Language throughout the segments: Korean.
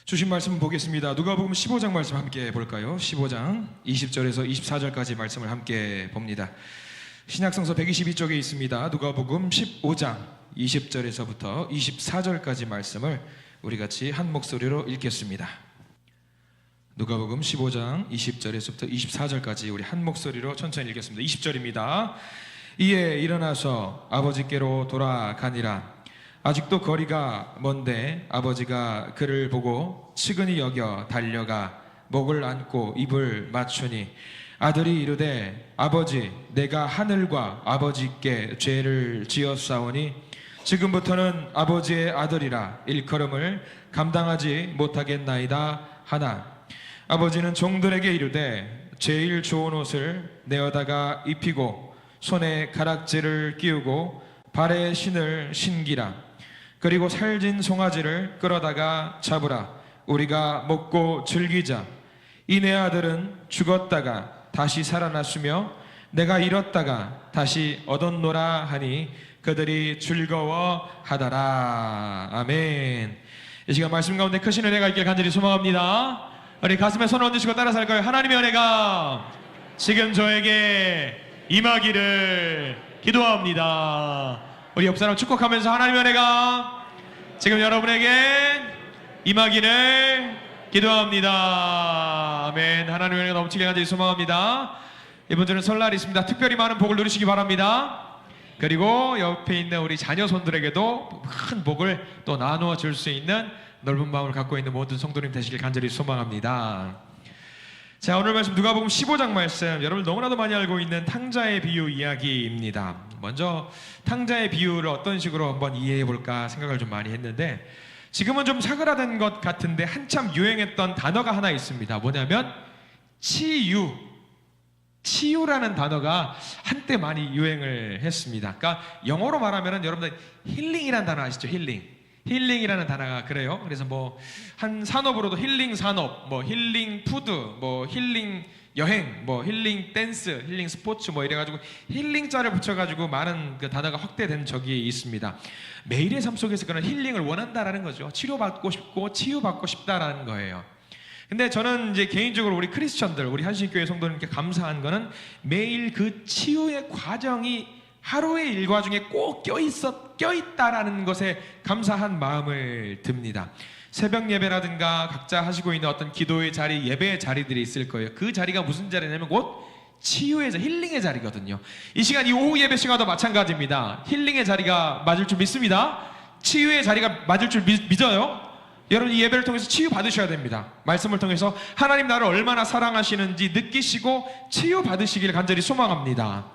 주신 말씀 보겠습니다. 누가복음 15장 말씀 함께 볼까요? 15장 20절에서 24절까지 말씀을 함께 봅니다. 신약성서 122쪽에 있습니다. 누가복음 15장 20절에서부터 24절까지 말씀을 우리 같이 한 목소리로 읽겠습니다. 누가복음 15장 20절에서부터 24절까지 우리 한 목소리로 천천히 읽겠습니다. 20절입니다. 이에 일어나서 아버지께로 돌아가니라. 아직도 거리가 먼데 아버지가 그를 보고 측은히 여겨 달려가 목을 안고 입을 맞추니 아들이 이르되 아버지 내가 하늘과 아버지께 죄를 지었사오니 지금부터는 아버지의 아들이라 일컬음을 감당하지 못하겠나이다 하나 아버지는 종들에게 이르되 제일 좋은 옷을 내어다가 입히고 손에 가락지를 끼우고 발에 신을 신기라. 그리고 살진 송아지를 끌어다가 잡으라. 우리가 먹고 즐기자. 이 내 아들은 죽었다가 다시 살아났으며 내가 잃었다가 다시 얻었노라 하니 그들이 즐거워하더라. 아멘. 이 시간 말씀 가운데 크신 은혜가 있길 간절히 소망합니다. 우리 가슴에 손을 얹으시고 따라서 할까요? 하나님의 은혜가 지금 저에게 임하기를 기도합니다. 우리 옆 사람 축복하면서 하나님의 은혜가 지금 여러분에게 임하기를 기도합니다. 아멘. 하나님의 은혜가 넘치게 간절히 소망합니다. 이번 주는 설날이 있습니다. 특별히 많은 복을 누리시기 바랍니다. 그리고 옆에 있는 우리 자녀 손들에게도 큰 복을 또 나누어 줄 수 있는 넓은 마음을 갖고 있는 모든 성도님 되시길 간절히 소망합니다. 자, 오늘 말씀 누가복음 15장 말씀, 여러분 너무나도 많이 알고 있는 탕자의 비유 이야기입니다. 먼저 탕자의 비유를 어떤 식으로 한번 이해해 볼까 생각을 좀 많이 했는데, 지금은 좀 사그라든 것 같은데 한참 유행했던 단어가 하나 있습니다. 뭐냐면 치유라는 단어가 한때 많이 유행을 했습니다. 그러니까 영어로 말하면 여러분들 힐링이라는 단어 아시죠? 힐링이라는 단어가 그래요. 그래서 뭐 한 산업으로도 힐링 산업, 뭐 힐링 푸드, 뭐 힐링 여행, 뭐 힐링 댄스, 힐링 스포츠 뭐 이래가지고 힐링자를 붙여가지고 많은 그 단어가 확대된 적이 있습니다. 매일의 삶 속에서 그런 힐링을 원한다라는 거죠. 치료받고 싶고 치유받고 싶다라는 거예요. 근데 저는 이제 개인적으로 우리 크리스천들, 우리 한신교회 성도님께 감사한 거는 매일 그 치유의 과정이 하루의 일과 중에 꼭 껴있다라는 것에 감사한 마음을 듭니다. 새벽 예배라든가 각자 하시고 있는 어떤 기도의 자리, 예배의 자리들이 있을 거예요. 그 자리가 무슨 자리냐면 곧 치유의 자리, 힐링의 자리거든요. 이 시간, 이 오후 예배 시간도 마찬가지입니다. 힐링의 자리가 맞을 줄 믿습니다. 치유의 자리가 맞을 줄 믿어요. 여러분 이 예배를 통해서 치유 받으셔야 됩니다. 말씀을 통해서 하나님 나를 얼마나 사랑하시는지 느끼시고 치유 받으시길 간절히 소망합니다.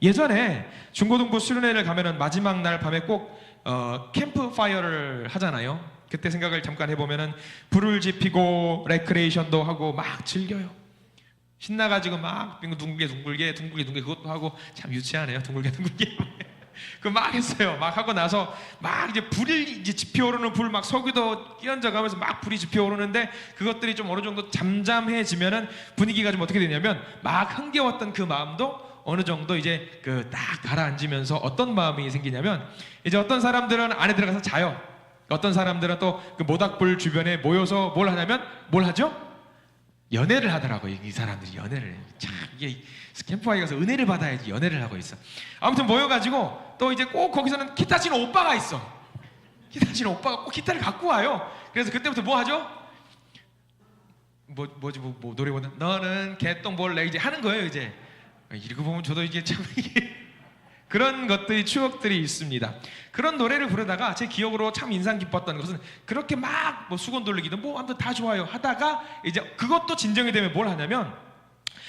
예전에 중고등부 수련회를 가면은 마지막 날 밤에 꼭 캠프파이어를 하잖아요. 그때 생각을 잠깐 해보면은 불을 지피고 레크레이션도 하고 막 즐겨요. 신나가지고 막 둥글게 그것도 하고 참 유치하네요. 둥글게 그 막 했어요. 막 하고 나서 막 이제 불이 이제 지피오르는 불 막 석유도 끼얹어가면서 막 불이 지피오르는데 그것들이 좀 어느 정도 잠잠해지면은 분위기가 좀 어떻게 되냐면 막 흥겨웠던 그 마음도 어느 정도 이제 그 딱 가라앉으면서 어떤 마음이 생기냐면 이제 어떤 사람들은 안에 들어가서 자요. 어떤 사람들은 또 그 모닥불 주변에 모여서 뭘 하냐면 뭘 하죠? 연애를 하더라고요. 이 사람들이 연애를. 참 이게 캠프파이어 가서 은혜를 받아야지 연애를 하고 있어. 아무튼 모여가지고 또 이제 꼭 거기서는 기타 치는 오빠가 있어. 기타 치는 오빠가 꼭 기타를 갖고 와요. 그래서 그때부터 뭐 하죠? 뭐 노래 보는 너는 개똥볼래 이제 하는 거예요. 이제 읽어보면 저도 이게 참 이게 그런 것들이 추억들이 있습니다. 그런 노래를 부르다가 제 기억으로 참 인상 깊었던 것은 그렇게 막 뭐 수건 돌리기도 뭐 아무튼 다 좋아요 하다가 이제 그것도 진정이 되면 뭘 하냐면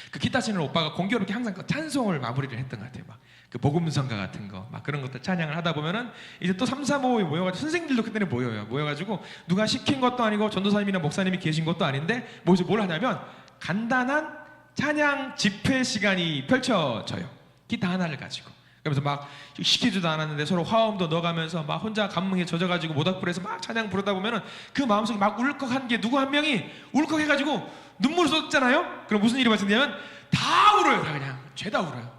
그 기타 치는 오빠가 공교롭게 항상 그 찬송을 마무리를 했던 것 같아요. 막 그 복음성가 같은 거 막 그런 것들 찬양을 하다 보면은 이제 또 3, 4, 5에 모여가지고 선생님들도 그때는 모여가지고 누가 시킨 것도 아니고 전도사님이나 목사님이 계신 것도 아닌데 모여서 뭘 하냐면 간단한 찬양 집회 시간이 펼쳐져요. 기타 하나를 가지고. 그러면서 막 시키지도 않았는데 서로 화음도 넣어가면서 막 혼자 감흥에 젖어가지고 모닥불에서 막 찬양 부르다 보면은 그 마음속에 막 울컥한 게 누구 한 명이 울컥해가지고 눈물을 쏟잖아요. 그럼 무슨 일이 발생되냐면 다 울어요. 다 그냥 죄다 울어요.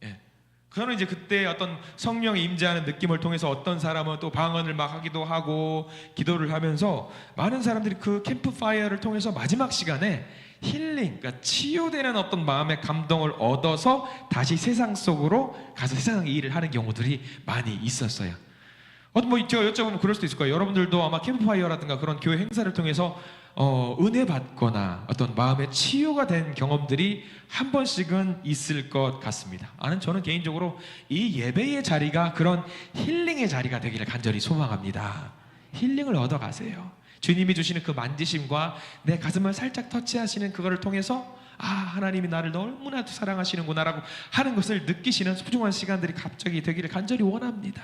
예. 저는 이제 그때 어떤 성령이 임재하는 느낌을 통해서 어떤 사람은 또 방언을 막 하기도 하고 기도를 하면서 많은 사람들이 그 캠프파이어를 통해서 마지막 시간에 힐링, 그러니까 치유되는 어떤 마음의 감동을 얻어서 다시 세상 속으로 가서 세상의 일을 하는 경우들이 많이 있었어요. 뭐 제가 여쭤보면 그럴 수도 있을 거예요. 여러분들도 아마 캠프파이어라든가 그런 교회 행사를 통해서 은혜 받거나 어떤 마음의 치유가 된 경험들이 한 번씩은 있을 것 같습니다. 저는 개인적으로 이 예배의 자리가 그런 힐링의 자리가 되기를 간절히 소망합니다. 힐링을 얻어가세요. 주님이 주시는 그 만지심과 내 가슴을 살짝 터치하시는 그거를 통해서 하나님이 나를 너무나도 사랑하시는구나라고 하는 것을 느끼시는 소중한 시간들이 갑자기 되기를 간절히 원합니다.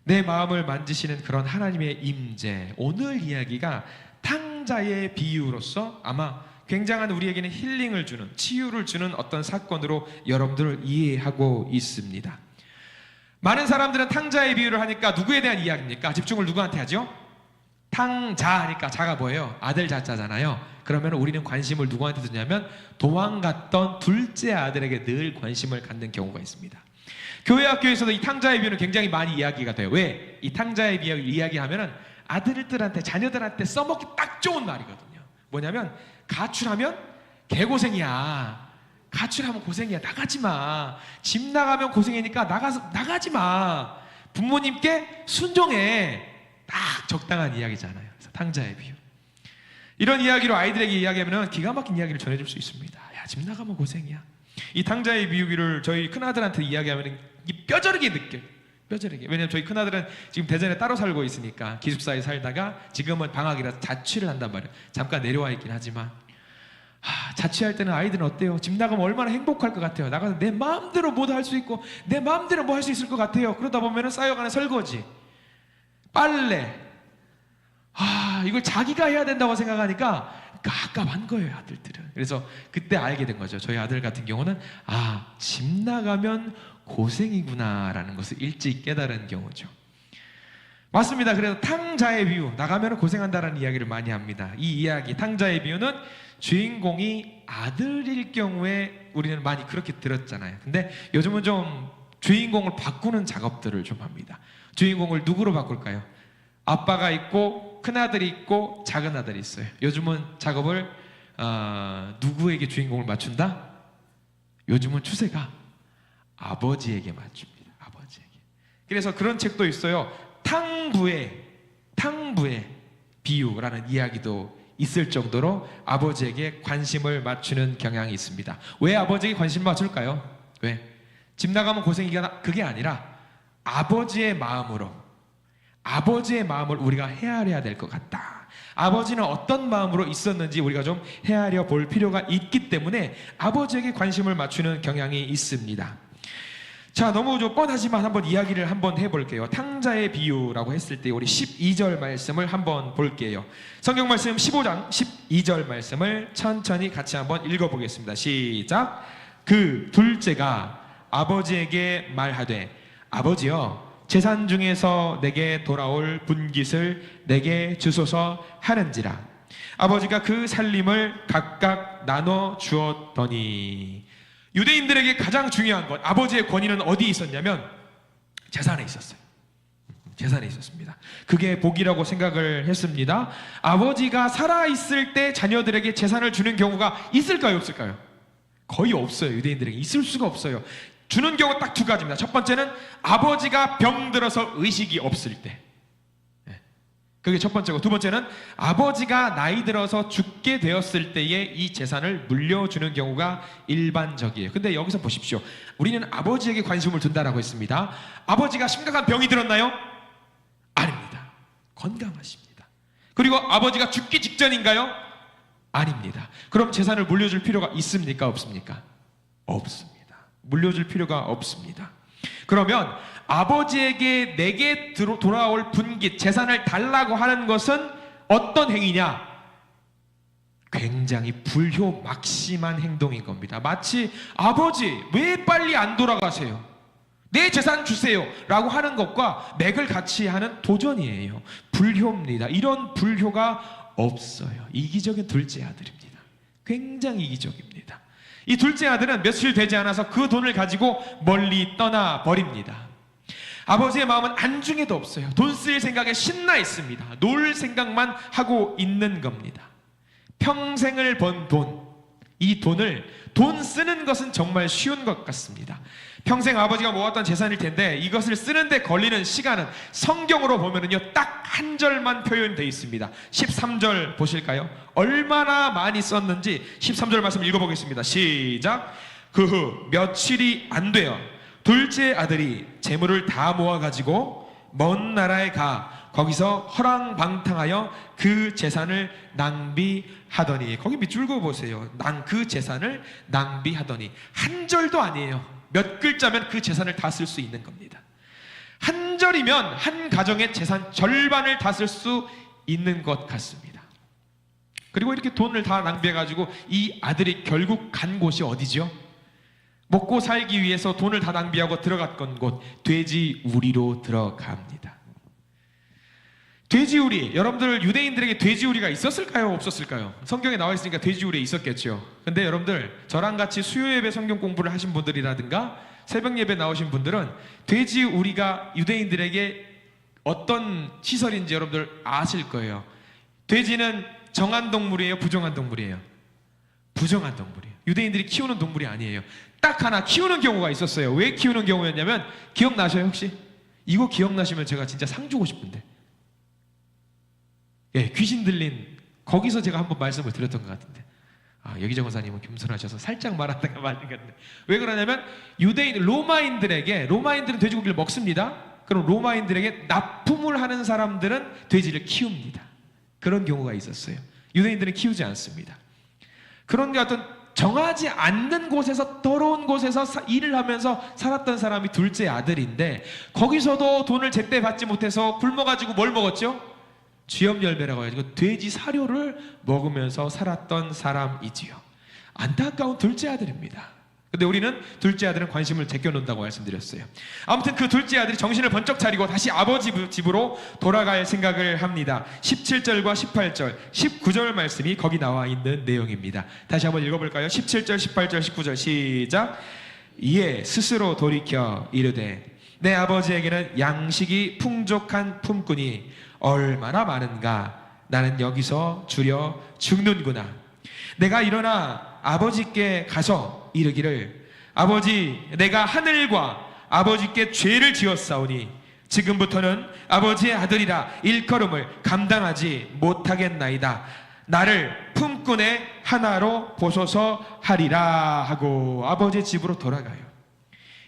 내 마음을 만지시는 그런 하나님의 임재, 오늘 이야기가 탕자의 비유로서 아마 굉장한 우리에게는 힐링을 주는, 치유를 주는 어떤 사건으로 여러분들을 이해하고 있습니다. 많은 사람들은 탕자의 비유를 하니까 누구에 대한 이야기입니까? 집중을 누구한테 하죠? 탕자 하니까 자가 뭐예요? 아들 자자잖아요. 그러면 우리는 관심을 누구한테 두냐면 도망갔던 둘째 아들에게 늘 관심을 갖는 경우가 있습니다. 교회 학교에서도 이 탕자의 비유는 굉장히 많이 이야기가 돼요. 왜? 이 탕자의 비유를 이야기하면은 아들들한테, 자녀들한테 써먹기 딱 좋은 말이거든요. 뭐냐면 가출하면 개고생이야. 가출하면 고생이야. 나가지 마. 집 나가면 고생이니까 나가지 마. 부모님께 순종해. 딱 적당한 이야기잖아요. 그래서 탕자의 비유. 이런 이야기로 아이들에게 이야기하면 기가 막힌 이야기를 전해줄 수 있습니다. 야, 집 나가면 고생이야. 이 탕자의 비유를 저희 큰아들한테 이야기하면 뼈저리게 느껴요. 뼈저리게. 왜냐면 저희 큰아들은 지금 대전에 따로 살고 있으니까 기숙사에 살다가 지금은 방학이라서 자취를 한단 말이에요. 잠깐 내려와 있긴 하지만 자취할 때는 아이들은 어때요? 집 나가면 얼마나 행복할 것 같아요. 나가서 내 마음대로 뭐도 할 수 있고 내 마음대로 뭐 할 수 있을 것 같아요. 그러다 보면 쌓여가는 설거지, 빨래, 이걸 자기가 해야 된다고 생각하니까 깝깝한 거예요, 아들들은. 그래서 그때 알게 된 거죠. 저희 아들 같은 경우는 집 나가면 고생이구나라는 것을 일찍 깨달은 경우죠. 맞습니다. 그래서 탕자의 비유, 나가면 고생한다라는 이야기를 많이 합니다. 이 이야기, 탕자의 비유는 주인공이 아들일 경우에 우리는 많이 그렇게 들었잖아요. 근데 요즘은 좀 주인공을 바꾸는 작업들을 좀 합니다. 주인공을 누구로 바꿀까요? 아빠가 있고 큰아들이 있고 작은아들이 있어요. 요즘은 작업을 누구에게 주인공을 맞춘다? 요즘은 추세가 아버지에게 맞춥니다. 아버지에게. 그래서 그런 책도 있어요. 탕부의 비유라는 이야기도 있을 정도로 아버지에게 관심을 맞추는 경향이 있습니다. 왜 아버지에게 관심을 맞출까요? 왜? 집 나가면 고생이가 그게 아니라 아버지의 마음을 우리가 헤아려야 될 것 같다. 아버지는 어떤 마음으로 있었는지 우리가 좀 헤아려 볼 필요가 있기 때문에 아버지에게 관심을 맞추는 경향이 있습니다. 자, 너무 좀 뻔하지만 한번 이야기를 한번 해볼게요. 탕자의 비유라고 했을 때 우리 12절 말씀을 한번 볼게요. 성경 말씀 15장 12절 말씀을 천천히 같이 한번 읽어보겠습니다. 시작. 그 둘째가 아버지에게 말하되 아버지여 재산 중에서 내게 돌아올 분깃을 내게 주소서 하는지라. 아버지가 그 살림을 각각 나눠 주었더니. 유대인들에게 가장 중요한 것, 아버지의 권위는 어디에 있었냐면 재산에 있었어요. 재산에 있었습니다. 그게 복이라고 생각을 했습니다. 아버지가 살아있을 때 자녀들에게 재산을 주는 경우가 있을까요, 없을까요? 거의 없어요. 유대인들에게 있을 수가 없어요. 주는 경우 딱 두 가지입니다. 첫 번째는 아버지가 병들어서 의식이 없을 때, 그게 첫 번째고, 두 번째는 아버지가 나이 들어서 죽게 되었을 때에 이 재산을 물려주는 경우가 일반적이에요. 근데 여기서 보십시오. 우리는 아버지에게 관심을 둔다라고 했습니다. 아버지가 심각한 병이 들었나요? 아닙니다. 건강하십니다. 그리고 아버지가 죽기 직전인가요? 아닙니다. 그럼 재산을 물려줄 필요가 있습니까, 없습니까? 없습니다. 물려줄 필요가 없습니다. 그러면 아버지에게 내게 돌아올 분깃, 재산을 달라고 하는 것은 어떤 행위냐? 굉장히 불효막심한 행동인 겁니다. 마치 아버지 왜 빨리 안 돌아가세요? 내 재산 주세요 라고 하는 것과 맥을 같이 하는 도전이에요. 불효입니다. 이런 불효가 없어요. 이기적인 둘째 아들입니다. 굉장히 이기적입니다. 이 둘째 아들은 며칠 되지 않아서 그 돈을 가지고 멀리 떠나 버립니다. 아버지의 마음은 안중에도 없어요. 돈 쓸 생각에 신나 있습니다. 놀 생각만 하고 있는 겁니다. 평생을 번 돈, 이 돈 쓰는 것은 정말 쉬운 것 같습니다. 평생 아버지가 모았던 재산일 텐데 이것을 쓰는데 걸리는 시간은 성경으로 보면은요 딱 한 절만 표현되어 있습니다. 13절 보실까요? 얼마나 많이 썼는지 13절 말씀 읽어보겠습니다. 시작. 그 후 며칠이 안 되어 둘째 아들이 재물을 다 모아가지고 먼 나라에 가 거기서 허랑방탕하여 그 재산을 낭비하더니, 거기 밑줄 그어보세요. 그 재산을 낭비하더니. 한 절도 아니에요. 몇 글자면 그 재산을 다 쓸 수 있는 겁니다. 한 절이면 한 가정의 재산 절반을 다 쓸 수 있는 것 같습니다. 그리고 이렇게 돈을 다 낭비해가지고 이 아들이 결국 간 곳이 어디죠? 먹고 살기 위해서 돈을 다 낭비하고 들어갔던 곳, 돼지우리로 들어갑니다. 돼지우리, 여러분들 유대인들에게 돼지우리가 있었을까요? 없었을까요? 성경에 나와 있으니까 돼지우리 있었겠죠. 근데 여러분들 저랑 같이 수요예배 성경 공부를 하신 분들이라든가 새벽 예배 나오신 분들은 돼지우리가 유대인들에게 어떤 시설인지 여러분들 아실 거예요. 돼지는 정한 동물이에요? 부정한 동물이에요? 부정한 동물이에요. 유대인들이 키우는 동물이 아니에요. 딱 하나 키우는 경우가 있었어요. 왜 키우는 경우였냐면, 기억나셔요 혹시? 이거 기억나시면 제가 진짜 상 주고 싶은데, 예, 귀신 들린 거기서 제가 한번 말씀을 드렸던 것 같은데, 여기정 원사님은 겸손하셔서 살짝 말하다가 말린 것 같은데, 왜 그러냐면 로마인들은 돼지고기를 먹습니다. 그럼 로마인들에게 납품을 하는 사람들은 돼지를 키웁니다. 그런 경우가 있었어요. 유대인들은 키우지 않습니다. 그런 어떤 정하지 않는 곳에서, 더러운 곳에서 일을 하면서 살았던 사람이 둘째 아들인데, 거기서도 돈을 제때 받지 못해서 굶어가지고 뭘 먹었죠? 쥐염열매라고 해가지고 돼지 사료를 먹으면서 살았던 사람이지요. 안타까운 둘째 아들입니다. 근데 우리는 둘째 아들은 관심을 제껴놓는다고 말씀드렸어요. 아무튼 그 둘째 아들이 정신을 번쩍 차리고 다시 아버지 집으로 돌아갈 생각을 합니다. 17절과 18절, 19절 말씀이 거기 나와 있는 내용입니다. 다시 한번 읽어볼까요? 17절, 18절, 19절 시작. 이에 스스로 돌이켜 이르되 내 아버지에게는 양식이 풍족한 품꾼이 얼마나 많은가. 나는 여기서 주려 죽는구나. 내가 일어나 아버지께 가서 이르기를, 아버지, 내가 하늘과 아버지께 죄를 지었사오니 지금부터는 아버지의 아들이라 일컬음을 감당하지 못하겠나이다. 나를 품꾼의 하나로 보소서 하리라 하고 아버지 집으로 돌아가요.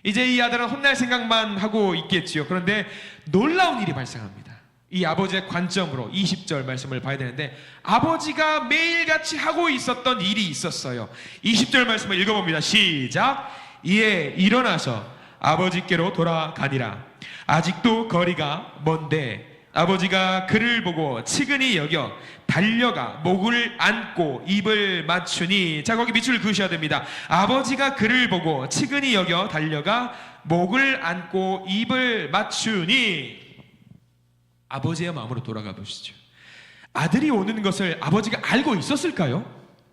이제 이 아들은 혼날 생각만 하고 있겠지요. 그런데 놀라운 일이 발생합니다. 이 아버지의 관점으로 20절 말씀을 봐야 되는데, 아버지가 매일같이 하고 있었던 일이 있었어요. 20절 말씀을 읽어봅니다. 시작. 이에 일어나서 아버지께로 돌아가니라. 아직도 거리가 먼데 아버지가 그를 보고 측은히 여겨 달려가 목을 안고 입을 맞추니. 자, 거기 밑줄 그으셔야 됩니다. 아버지가 그를 보고 측은히 여겨 달려가 목을 안고 입을 맞추니. 아버지의 마음으로 돌아가 보시죠. 아들이 오는 것을 아버지가 알고 있었을까요?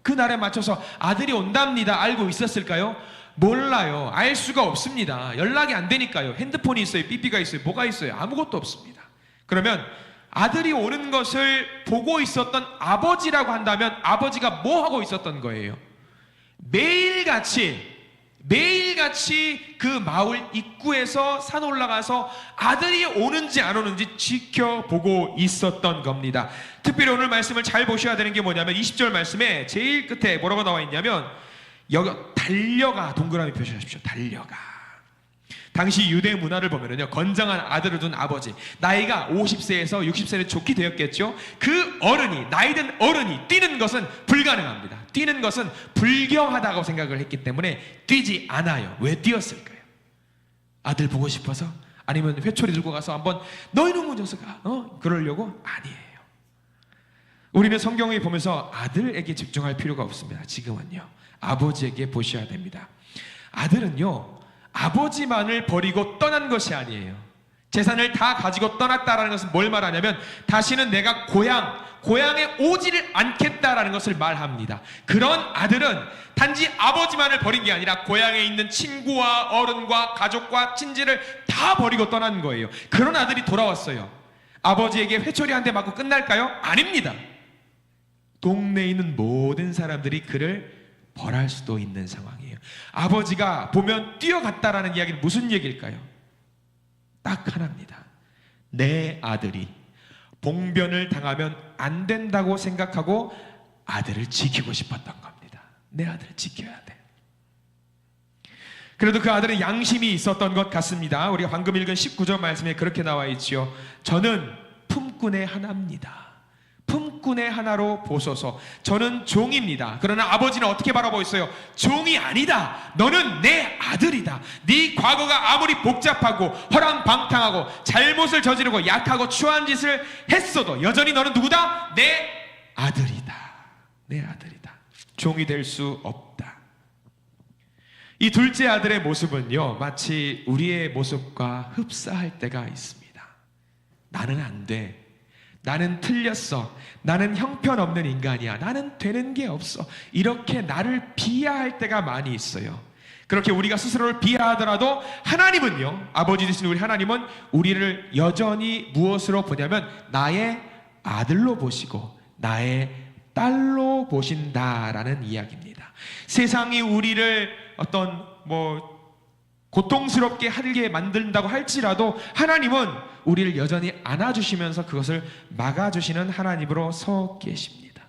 그 날에 맞춰서 아들이 온답니다 알고 있었을까요? 몰라요. 알 수가 없습니다. 연락이 안 되니까요. 핸드폰이 있어요, 삐삐가 있어요, 뭐가 있어요? 아무것도 없습니다. 그러면 아들이 오는 것을 보고 있었던 아버지라고 한다면 아버지가 뭐 하고 있었던 거예요? 매일같이 그 마을 입구에서 산 올라가서 아들이 오는지 안 오는지 지켜보고 있었던 겁니다. 특별히 오늘 말씀을 잘 보셔야 되는 게 뭐냐면 20절 말씀에 제일 끝에 뭐라고 나와 있냐면, 여기 달려가, 동그라미 표시하십시오. 달려가. 당시 유대 문화를 보면요, 건장한 아들을 둔 아버지, 나이가 50세에서 60세는 좋게 되었겠죠. 그 어른이, 나이든 어른이 뛰는 것은 불가능합니다. 뛰는 것은 불경하다고 생각을 했기 때문에 뛰지 않아요. 왜 뛰었을까요? 아들 보고 싶어서? 아니면 회초리 들고 가서 한번 너 이놈의 녀석아, 그러려고? 아니에요. 우리는 성경을 보면서 아들에게 집중할 필요가 없습니다. 지금은요, 아버지에게 보셔야 됩니다. 아들은요, 아버지만을 버리고 떠난 것이 아니에요. 재산을 다 가지고 떠났다라는 것은 뭘 말하냐면 다시는 내가 고향에 오지를 않겠다라는 것을 말합니다. 그런 아들은 단지 아버지만을 버린 게 아니라 고향에 있는 친구와 어른과 가족과 친지를 다 버리고 떠난 거예요. 그런 아들이 돌아왔어요. 아버지에게 회초리 한 대 맞고 끝날까요? 아닙니다. 동네에 있는 모든 사람들이 그를 벌할 수도 있는 상황이에요. 아버지가 보면 뛰어갔다라는 이야기는 무슨 얘기일까요? 딱 하나입니다. 내 아들이 봉변을 당하면 안 된다고 생각하고 아들을 지키고 싶었던 겁니다. 내 아들을 지켜야 돼. 그래도 그 아들은 양심이 있었던 것 같습니다. 우리가 방금 읽은 19절 말씀에 그렇게 나와 있지요. 저는 품꾼의 하나입니다. 품꾼의 하나로 보소서. 저는 종입니다. 그러나 아버지는 어떻게 바라보고 있어요? 종이 아니다. 너는 내 아들이다. 네 과거가 아무리 복잡하고 허랑방탕하고 잘못을 저지르고 약하고 추한 짓을 했어도 여전히 너는 누구다? 내 아들이다. 내 아들이다. 종이 될 수 없다. 이 둘째 아들의 모습은요, 마치 우리의 모습과 흡사할 때가 있습니다. 나는 안 돼. 나는 틀렸어. 나는 형편없는 인간이야. 나는 되는 게 없어. 이렇게 나를 비하할 때가 많이 있어요. 그렇게 우리가 스스로를 비하하더라도 하나님은요, 아버지 되신 우리 하나님은 우리를 여전히 무엇으로 보냐면 나의 아들로 보시고 나의 딸로 보신다라는 이야기입니다. 세상이 우리를 어떤 고통스럽게 하게 만든다고 할지라도 하나님은 우리를 여전히 안아주시면서 그것을 막아주시는 하나님으로 서 계십니다.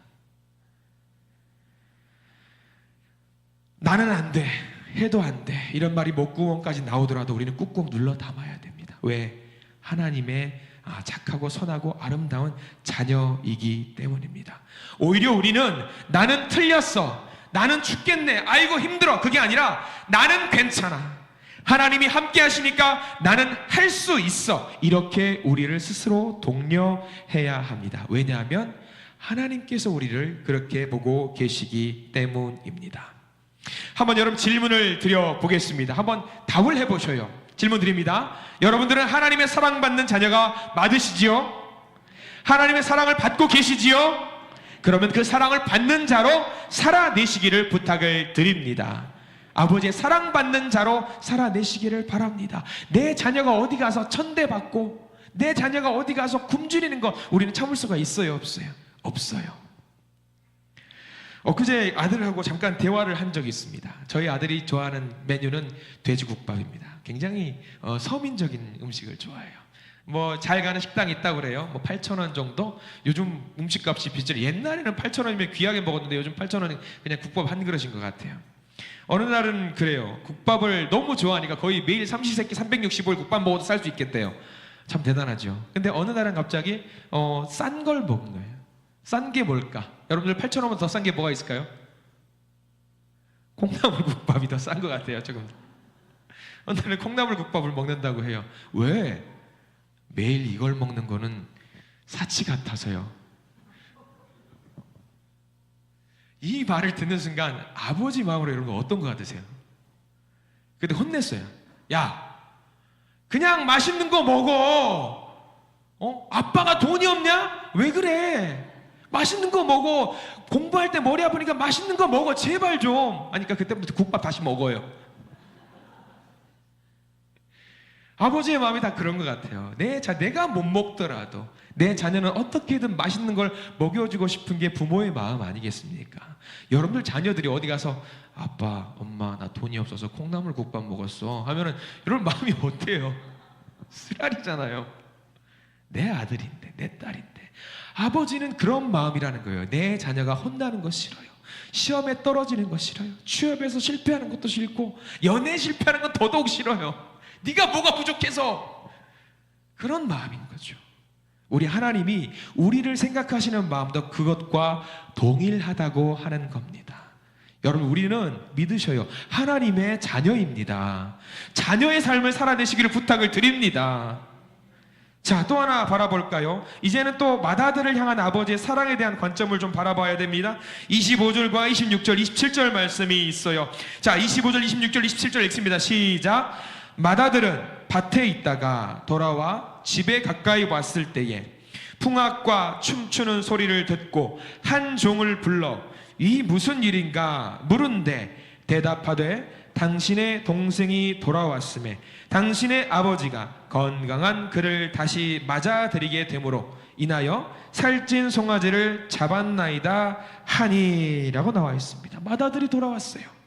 나는 안 돼, 해도 안 돼, 이런 말이 목구멍까지 나오더라도 우리는 꾹꾹 눌러 담아야 됩니다. 왜? 하나님의 착하고 선하고 아름다운 자녀이기 때문입니다. 오히려 우리는 나는 틀렸어, 나는 죽겠네, 아이고 힘들어, 그게 아니라 나는 괜찮아, 하나님이 함께 하시니까 나는 할 수 있어, 이렇게 우리를 스스로 독려해야 합니다. 왜냐하면 하나님께서 우리를 그렇게 보고 계시기 때문입니다. 한번 여러분 질문을 드려보겠습니다. 한번 답을 해보셔요. 질문 드립니다. 여러분들은 하나님의 사랑받는 자녀가 맞으시지요? 하나님의 사랑을 받고 계시지요? 그러면 그 사랑을 받는 자로 살아내시기를 부탁을 드립니다. 아버지의 사랑받는 자로 살아내시기를 바랍니다. 내 자녀가 어디 가서 천대받고 내 자녀가 어디 가서 굶주리는 거 우리는 참을 수가 있어요? 없어요? 없어요. 엊그제 아들하고 잠깐 대화를 한 적이 있습니다. 저희 아들이 좋아하는 메뉴는 돼지국밥입니다. 굉장히 서민적인 음식을 좋아해요. 잘 가는 식당이 있다고 그래요. 8,000원 정도? 요즘 음식값이 비싸요. 옛날에는 8,000원이면 귀하게 먹었는데 요즘 8,000원은 그냥 국밥 한 그릇인 것 같아요. 어느 날은 그래요. 국밥을 너무 좋아하니까 거의 매일 삼시세끼 365일 국밥 먹어도 살 수 있겠대요. 참 대단하죠. 근데 어느 날은 갑자기 싼 걸 먹는 거예요. 싼 게 뭘까? 여러분들 8,000원보다 더 싼 게 뭐가 있을까요? 콩나물국밥이 더 싼 것 같아요. 조금. 어느 날은 콩나물국밥을 먹는다고 해요. 왜? 매일 이걸 먹는 거는 사치 같아서요. 이 말을 듣는 순간 아버지 마음으로 여러분 어떤 것 같으세요? 근데 혼냈어요. 야, 그냥 맛있는 거 먹어. 아빠가 돈이 없냐? 왜 그래? 맛있는 거 먹어. 공부할 때 머리 아프니까 맛있는 거 먹어. 제발 좀. 하니까 그때부터 국밥 다시 먹어요. 아버지의 마음이 다 그런 것 같아요. 내가 못 먹더라도 내 자녀는 어떻게든 맛있는 걸 먹여주고 싶은 게 부모의 마음 아니겠습니까? 여러분들 자녀들이 어디 가서 아빠, 엄마, 나 돈이 없어서 콩나물 국밥 먹었어 하면은 여러분 마음이 어때요? 쓰라리잖아요. 내 아들인데, 내 딸인데. 아버지는 그런 마음이라는 거예요. 내 자녀가 혼나는 거 싫어요. 시험에 떨어지는 거 싫어요. 취업에서 실패하는 것도 싫고 연애에 실패하는 건 더더욱 싫어요. 네가 뭐가 부족해서. 그런 마음인 거죠. 우리 하나님이 우리를 생각하시는 마음도 그것과 동일하다고 하는 겁니다. 여러분, 우리는 믿으셔요. 하나님의 자녀입니다. 자녀의 삶을 살아내시기를 부탁을 드립니다. 자, 또 하나 바라볼까요? 이제는 또 맏아들을 향한 아버지의 사랑에 대한 관점을 좀 바라봐야 됩니다. 25절과 26절, 27절 말씀이 있어요. 자, 25절, 26절, 27절 읽습니다. 시작. 맏아들은 밭에 있다가 돌아와 집에 가까이 왔을 때에 풍악과 춤추는 소리를 듣고 한 종을 불러 이 무슨 일인가 물은데 대답하되 당신의 동생이 돌아왔음에 당신의 아버지가 건강한 그를 다시 맞아들이게 되므로 인하여 살찐 송아지를 잡았나이다 하니라고 나와 있습니다. 맏아들이 돌아왔어요.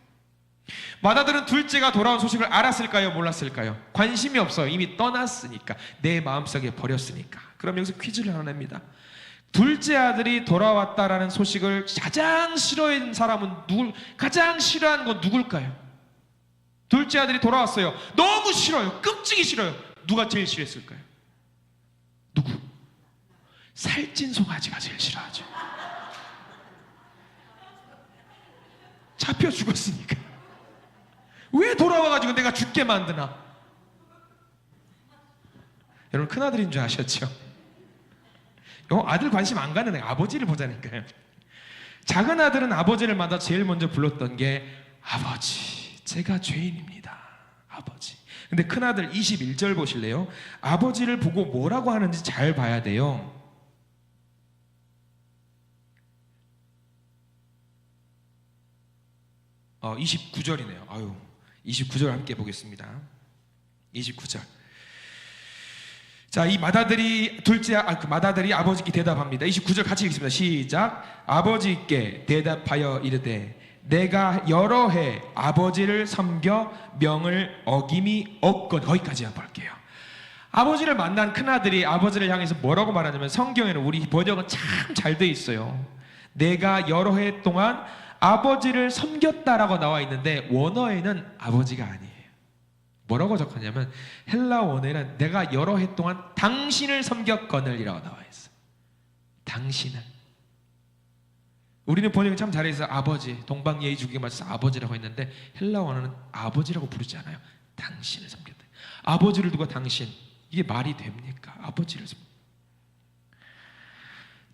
맏아들은 둘째가 돌아온 소식을 알았을까요? 몰랐을까요? 관심이 없어요. 이미 떠났으니까, 내 마음속에 버렸으니까. 그럼 여기서 퀴즈를 하나 냅니다. 둘째 아들이 돌아왔다라는 소식을 가장 싫어하는 사람은 가장 싫어하는 건 누굴까요? 둘째 아들이 돌아왔어요. 너무 싫어요. 끔찍이 싫어요. 누가 제일 싫어했을까요? 누구? 살찐 송아지가 제일 싫어하죠. 잡혀 죽었으니까. 왜 돌아와가지고 내가 죽게 만드나? 여러분, 큰아들인 줄 아셨죠? 아들 관심 안 가는 애, 아버지를 보자니까요. 작은 아들은 아버지를 만나 제일 먼저 불렀던 게 아버지, 제가 죄인입니다. 아버지. 근데 큰아들 21절 보실래요? 아버지를 보고 뭐라고 하는지 잘 봐야 돼요. 29절이네요. 29절 함께 보겠습니다. 29절. 자, 이 맏아들이 맏아들이 아버지께 대답합니다. 29절 같이 읽습니다. 시작. 아버지께 대답하여 이르되 내가 여러 해 아버지를 섬겨 명을 어김이 없거든. 거기까지 볼게요. 아버지를 만난 큰아들이 아버지를 향해서 뭐라고 말하냐면, 성경에는 우리 번역은 참 잘 돼 있어요. 내가 여러 해 동안 아버지를 섬겼다라고 나와 있는데 원어에는 아버지가 아니에요. 뭐라고 적혔냐면 헬라 원어에는 내가 여러 해 동안 당신을 섬겼거늘이라고 나와 있어요. 당신을. 우리는 번역이 참 잘해서 아버지, 동방예의주기에 맞춰서 아버지라고 했는데 헬라 원어는 아버지라고 부르지 않아요. 당신을 섬겼다. 아버지를 두고 당신, 이게 말이 됩니까? 아버지를 섬겼다.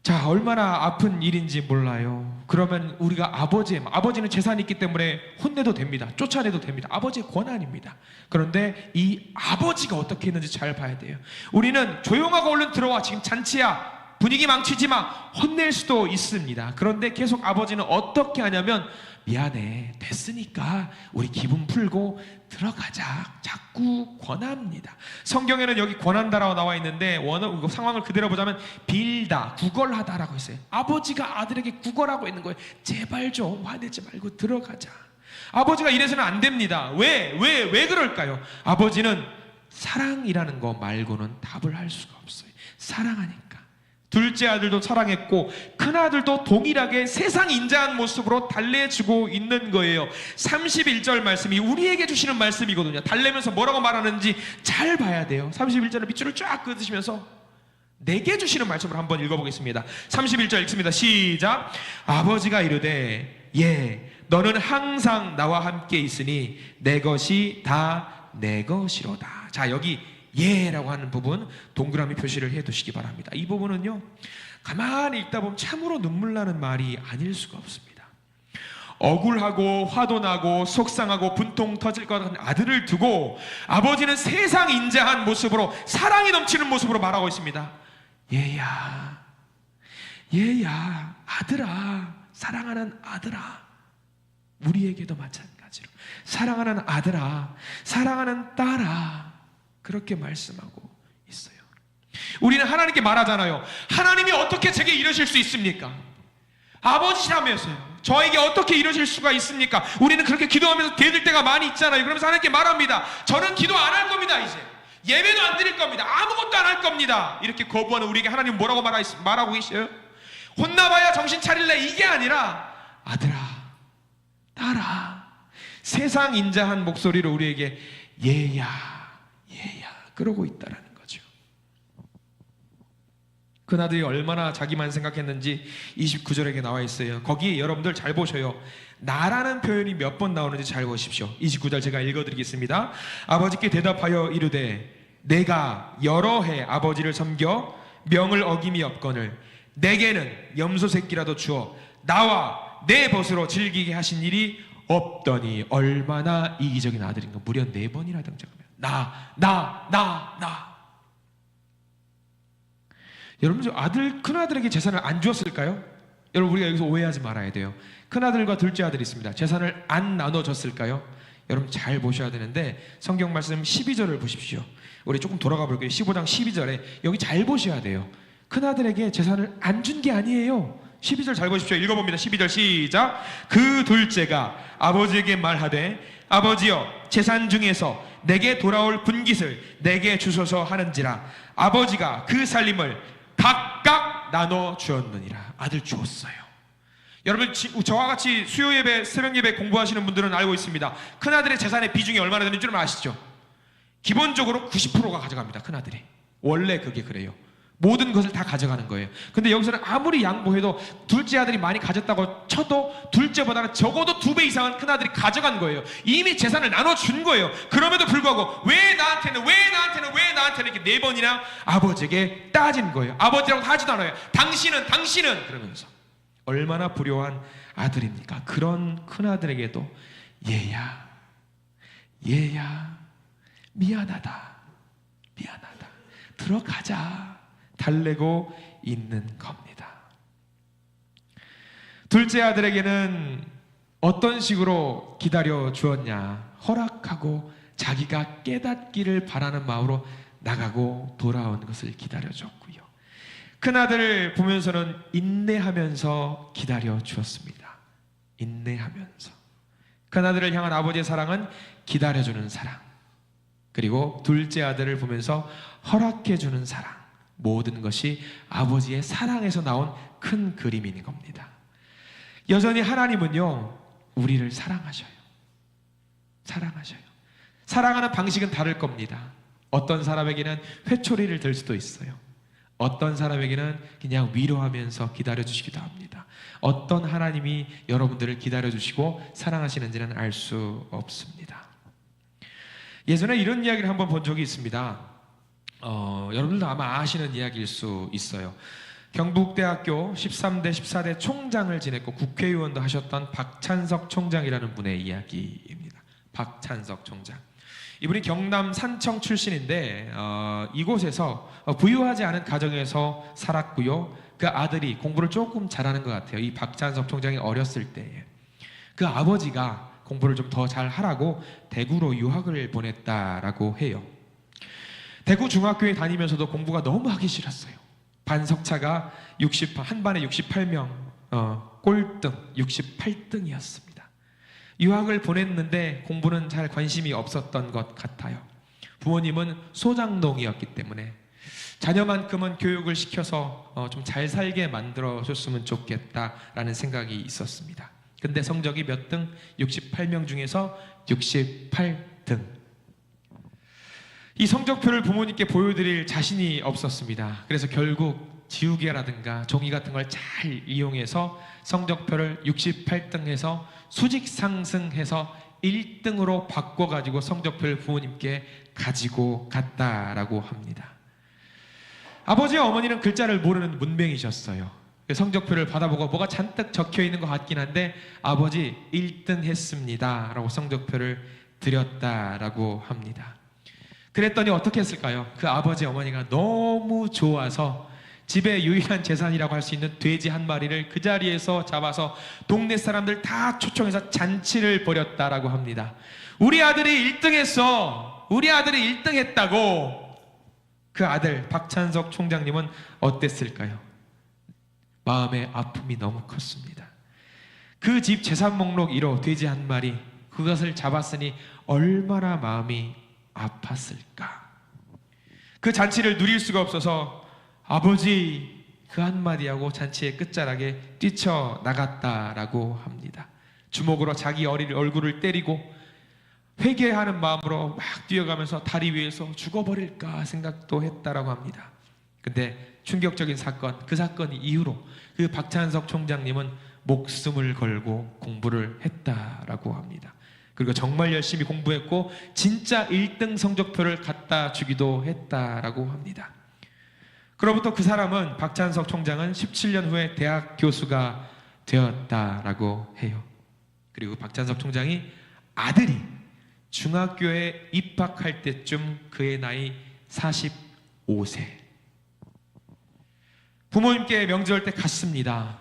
자, 얼마나 아픈 일인지 몰라요. 그러면 우리가 아버지는 재산이 있기 때문에 혼내도 됩니다. 쫓아내도 됩니다. 아버지의 권한입니다. 그런데 이 아버지가 어떻게 했는지 잘 봐야 돼요. 우리는 조용하고 얼른 들어와, 지금 잔치야, 분위기 망치지 마, 혼낼 수도 있습니다. 그런데 계속 아버지는 어떻게 하냐면, 미안해, 됐으니까 우리 기분 풀고 들어가자, 자꾸 권합니다. 성경에는 여기 권한다라고 나와 있는데 원어 상황을 그대로 보자면 빌다, 구걸하다라고 있어요. 아버지가 아들에게 구걸하고 있는 거예요. 제발 좀 화내지 말고 들어가자. 아버지가 이래서는 안 됩니다. 왜 그럴까요? 아버지는 사랑이라는 거 말고는 답을 할 수가 없어요. 사랑하니까. 둘째 아들도 사랑했고 큰아들도 동일하게 세상 인자한 모습으로 달래주고 있는 거예요. 31절 말씀이 우리에게 주시는 말씀이거든요. 달래면서 뭐라고 말하는지 잘 봐야 돼요. 31절을 밑줄을 쫙 그으시면서 내게 주시는 말씀을 한번 읽어보겠습니다. 31절 읽습니다. 시작. 아버지가 이르되 너는 항상 나와 함께 있으니 내 것이 다 내 것이로다. 자, 여기 예라고 하는 부분 동그라미 표시를 해두시기 바랍니다. 이 부분은요, 가만히 읽다 보면 참으로 눈물 나는 말이 아닐 수가 없습니다. 억울하고 화도 나고 속상하고 분통 터질 것 같은 아들을 두고 아버지는 세상 인자한 모습으로, 사랑이 넘치는 모습으로 말하고 있습니다. 얘야, 아들아, 사랑하는 아들아. 우리에게도 마찬가지로 사랑하는 아들아, 사랑하는 딸아, 그렇게 말씀하고 있어요. 우리는 하나님께 말하잖아요. 하나님이 어떻게 제게 이러실 수 있습니까? 아버지라면서요. 저에게 어떻게 이러실 수가 있습니까? 우리는 그렇게 기도하면서 대들 때가 많이 있잖아요. 그러면서 하나님께 말합니다. 저는 기도 안 할 겁니다. 이제 예배도 안 드릴 겁니다. 아무것도 안 할 겁니다. 이렇게 거부하는 우리에게 하나님 뭐라고 말하고 계셔요? 혼나봐야 정신 차릴래? 이게 아니라 아들아, 딸아, 세상 인자한 목소리로 우리에게 얘야 그러고 있다라는 거죠. 그나들이 얼마나 자기만 생각했는지 29절에 나와 있어요. 거기 여러분들 잘 보셔요. 나라는 표현이 몇 번 나오는지 잘 보십시오. 29절 제가 읽어드리겠습니다. 아버지께 대답하여 이르되 내가 여러 해 아버지를 섬겨 명을 어김이 없거늘 내게는 염소 새끼라도 주어 나와 내 벗으로 즐기게 하신 일이 없더니. 얼마나 이기적인 아들인가. 무려 4번이나 등장합니다. 나. 여러분, 큰아들에게 재산을 안 주었을까요? 여러분, 우리가 여기서 오해하지 말아야 돼요. 큰아들과 둘째 아들이 있습니다. 재산을 안 나눠줬을까요? 여러분 잘 보셔야 되는데 성경 말씀 12절을 보십시오. 우리 조금 돌아가 볼게요. 15장 12절에 여기 잘 보셔야 돼요. 큰아들에게 재산을 안 준 게 아니에요. 12절 잘 보십시오. 읽어봅니다. 12절 시작. 그 둘째가 아버지에게 말하되 아버지여 재산 중에서 내게 돌아올 분깃을 내게 주소서 하는지라. 아버지가 그 살림을 각각 나눠 주었느니라. 아들 주었어요. 여러분, 저와 같이 수요 예배, 새벽 예배 공부하시는 분들은 알고 있습니다. 큰아들의 재산의 비중이 얼마나 되는 줄 아시죠? 기본적으로 90%가 가져갑니다. 큰아들이. 원래 그게 그래요. 모든 것을 다 가져가는 거예요. 근데 여기서는 아무리 양보해도 둘째 아들이 많이 가졌다고 쳐도 둘째보다는 적어도 2배 이상은 큰아들이 가져간 거예요. 이미 재산을 나눠준 거예요. 그럼에도 불구하고 왜 나한테는 이렇게 4번이나 아버지에게 따진 거예요. 아버지라고 하지도 않아요. 당신은 그러면서. 얼마나 불효한 아들입니까? 그런 큰아들에게도 얘야 미안하다 들어가자 달래고 있는 겁니다. 둘째 아들에게는 어떤 식으로 기다려 주었냐? 허락하고 자기가 깨닫기를 바라는 마음으로 나가고 돌아온 것을 기다려 줬고요. 큰아들을 보면서는 인내하면서 기다려 주었습니다. 인내하면서. 큰아들을 향한 아버지의 사랑은 기다려주는 사랑, 그리고 둘째 아들을 보면서 허락해주는 사랑, 모든 것이 아버지의 사랑에서 나온 큰 그림인 겁니다. 여전히 하나님은요, 우리를 사랑하셔요. 사랑하는 방식은 다를 겁니다. 어떤 사람에게는 회초리를 들 수도 있어요. 어떤 사람에게는 그냥 위로하면서 기다려주시기도 합니다. 어떤 하나님이 여러분들을 기다려주시고 사랑하시는지는 알 수 없습니다. 예전에 이런 이야기를 한번 본 적이 있습니다. 여러분들도 아마 아시는 이야기일 수 있어요. 경북대학교 13대 14대 총장을 지냈고 국회의원도 하셨던 박찬석 총장이라는 분의 이야기입니다. 박찬석 총장. 이분이 경남 산청 출신인데 이곳에서 부유하지 않은 가정에서 살았고요. 그 아들이 공부를 조금 잘하는 것 같아요. 이 박찬석 총장이 어렸을 때에 그 아버지가 공부를 좀 더 잘하라고 대구로 유학을 보냈다라고 해요. 대구 중학교에 다니면서도 공부가 너무 하기 싫었어요. 반석차가 한 반에 68명, 꼴등 68등이었습니다. 유학을 보냈는데 공부는 잘 관심이 없었던 것 같아요. 부모님은 소장농이었기 때문에 자녀만큼은 교육을 시켜서 좀 잘 살게 만들어줬으면 좋겠다라는 생각이 있었습니다. 근데 성적이 몇 등? 68명 중에서 68등. 이 성적표를 부모님께 보여드릴 자신이 없었습니다. 그래서 결국 지우개라든가 종이 같은 걸 잘 이용해서 성적표를 68등해서 수직 상승해서 1등으로 바꿔가지고 성적표를 부모님께 가지고 갔다라고 합니다. 아버지와 어머니는 글자를 모르는 문맹이셨어요. 성적표를 받아보고 뭐가 잔뜩 적혀있는 것 같긴 한데 아버지 1등 했습니다 라고 성적표를 드렸다라고 합니다. 그랬더니 어떻게 했을까요? 그 아버지 어머니가 너무 좋아서 집의 유일한 재산이라고 할 수 있는 돼지 한 마리를 그 자리에서 잡아서 동네 사람들 다 초청해서 잔치를 벌였다라고 합니다. 우리 아들이 1등했어. 우리 아들이 1등했다고. 그 아들 박찬석 총장님은 어땠을까요? 마음의 아픔이 너무 컸습니다. 그 집 재산 목록 1호 돼지 한 마리, 그것을 잡았으니 얼마나 마음이 아팠을까. 그 잔치를 누릴 수가 없어서 아버지 그 한마디 하고 잔치의 끝자락에 뛰쳐나갔다라고 합니다. 주먹으로 자기 어린 얼굴을 때리고 회개하는 마음으로 막 뛰어가면서 다리 위에서 죽어버릴까 생각도 했다라고 합니다. 근데 충격적인 사건, 그 사건 이후로 그 박찬석 총장님은 목숨을 걸고 공부를 했다라고 합니다. 그리고 정말 열심히 공부했고 진짜 1등 성적표를 갖다 주기도 했다라고 합니다. 그로부터 그 사람은, 박찬석 총장은 17년 후에 대학 교수가 되었다라고 해요. 그리고 박찬석 총장이 아들이 중학교에 입학할 때쯤 그의 나이 45세. 부모님께 명절 때 갔습니다.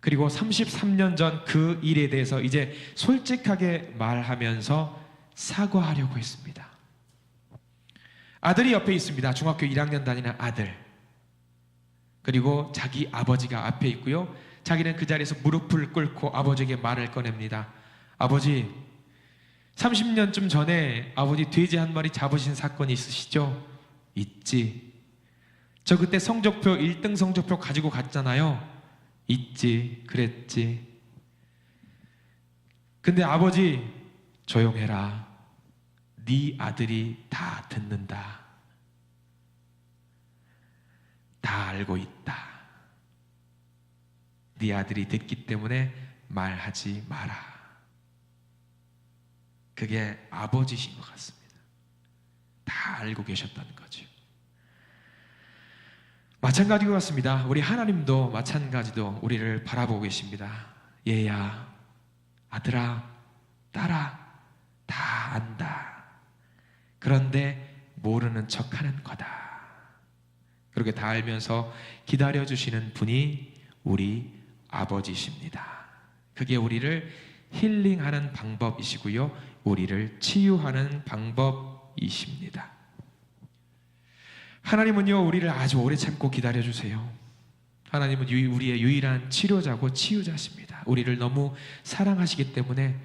그리고 33년 전 그 일에 대해서 이제 솔직하게 말하면서 사과하려고 했습니다. 아들이 옆에 있습니다. 중학교 1학년 다니는 아들. 그리고 자기 아버지가 앞에 있고요. 자기는 그 자리에서 무릎을 꿇고 아버지에게 말을 꺼냅니다. 아버지, 30년쯤 전에 아버지 돼지 한 마리 잡으신 사건이 있으시죠? 있지. 저 그때 성적표 1등 성적표 가지고 갔잖아요. 있지. 그랬지. 근데 아버지, 조용해라. 네 아들이 다 듣는다. 다 알고 있다. 네 아들이 듣기 때문에 말하지 마라. 그게 아버지신 것 같습니다. 다 알고 계셨다는 거죠. 마찬가지 것 같습니다. 우리 하나님도 마찬가지로 우리를 바라보고 계십니다. 얘야, 아들아, 딸아, 다 안다. 그런데 모르는 척하는 거다. 그렇게 다 알면서 기다려주시는 분이 우리 아버지십니다. 그게 우리를 힐링하는 방법이시고요, 우리를 치유하는 방법이십니다. 하나님은요, 우리를 아주 오래 참고 기다려주세요. 하나님은 우리의 유일한 치료자고 치유자십니다. 우리를 너무 사랑하시기 때문에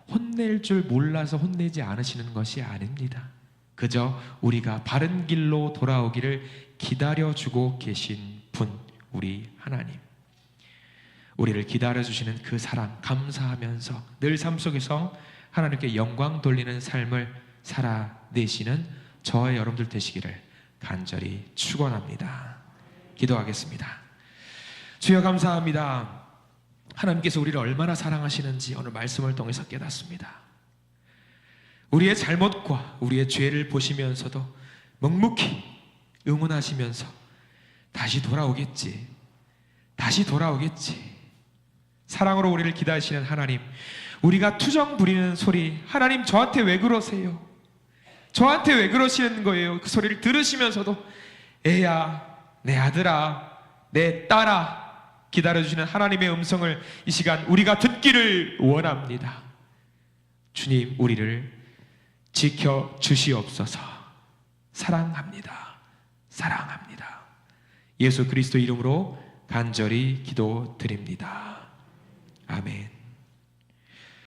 혼낼 줄 몰라서 혼내지 않으시는 것이 아닙니다. 그저 우리가 바른 길로 돌아오기를 기다려주고 계신 분, 우리 하나님. 우리를 기다려주시는 그 사랑 감사하면서 늘 삶 속에서 하나님께 영광 돌리는 삶을 살아내시는 저와 여러분들 되시기를 간절히 축원합니다. 기도하겠습니다. 주여 감사합니다. 하나님께서 우리를 얼마나 사랑하시는지 오늘 말씀을 통해서 깨닫습니다. 우리의 잘못과 우리의 죄를 보시면서도 묵묵히 응원하시면서 다시 돌아오겠지, 다시 돌아오겠지, 사랑으로 우리를 기다리시는 하나님, 우리가 투정 부리는 소리, 하나님 저한테 왜 그러세요? 저한테 왜 그러시는 거예요? 그 소리를 들으시면서도 애야, 내 아들아, 내 딸아, 기다려주시는 하나님의 음성을 이 시간 우리가 듣기를 원합니다. 주님, 우리를 지켜주시옵소서. 사랑합니다. 사랑합니다. 예수 그리스도 이름으로 간절히 기도드립니다. 아멘.